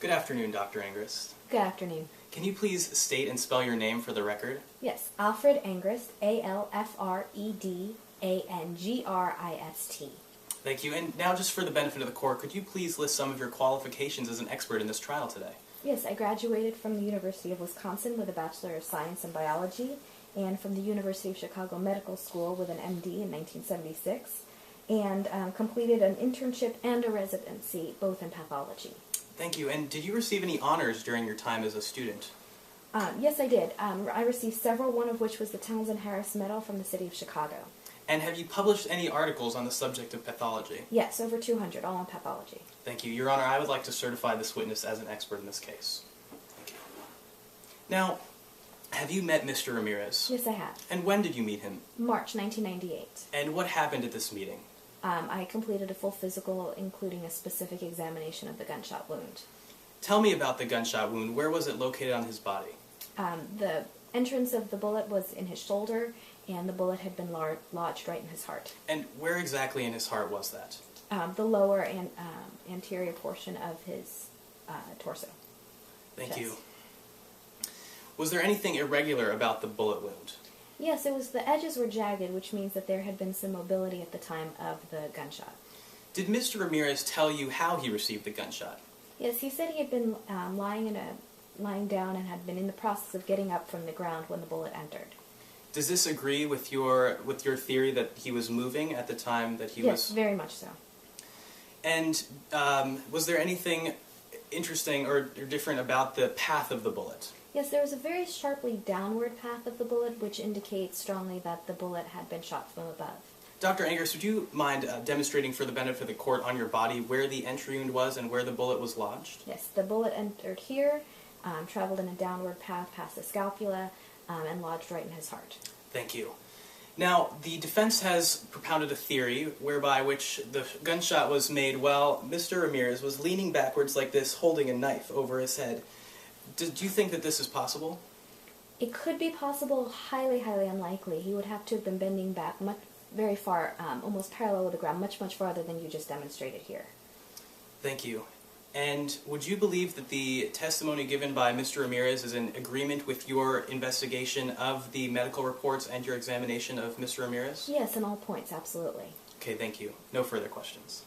Good afternoon, Dr. Angrist. Good afternoon. Can you please state and spell your name for the record? Yes, Alfred Angrist, A-L-F-R-E-D-A-N-G-R-I-S-T. Thank you. And now, just for the benefit of the court, could you please list some of your qualifications as an expert in this trial today? Yes, I graduated from the University of Wisconsin with a Bachelor of Science in Biology and from the University of Chicago Medical School with an MD in 1976 and completed an internship and a residency, both in pathology. Thank you. And did you receive any honors during your time as a student? Yes, I did. I received several, one of which was the Townsend Harris Medal from the City of Chicago. And have you published any articles on the subject of pathology? Yes, over 200, all on pathology. Thank you. Your Honor, I would like to certify this witness as an expert in this case. Thank you. Now, have you met Mr. Ramirez? Yes, I have. And when did you meet him? March 1998. And what happened at this meeting? I completed a full physical, including a specific examination of the gunshot wound. Tell me about the gunshot wound. Where was it located on his body? The entrance of the bullet was in his shoulder, and the bullet had been lodged right in his heart. And where exactly in his heart was that? The lower and anterior portion of his torso. Thank you. Was there anything irregular about the bullet wound? Yes, the edges were jagged, which means that there had been some mobility at the time of the gunshot. Did Mr. Ramirez tell you how he received the gunshot? Yes, he said he had been lying down and had been in the process of getting up from the ground when the bullet entered. Does this agree with your theory that he was moving at the time that he was? Yes, very much so. And was there anything interesting or different about the path of the bullet? Yes, there was a very sharply downward path of the bullet, which indicates strongly that the bullet had been shot from above. Dr. Angrist, would you mind demonstrating for the benefit of the court on your body where the entry wound was and where the bullet was lodged? Yes, the bullet entered here, traveled in a downward path past the scapula, and lodged right in his heart. Thank you. Now, the defense has propounded a theory whereby which the gunshot was made while Mr. Ramirez was leaning backwards like this, holding a knife over his head. Do you think that this is possible? It could be possible, highly, highly unlikely. He would have to have been bending back very far, almost parallel with the ground, much, much farther than you just demonstrated here. Thank you. And would you believe that the testimony given by Mr. Ramirez is in agreement with your investigation of the medical reports and your examination of Mr. Ramirez? Yes, in all points, absolutely. Okay, thank you. No further questions.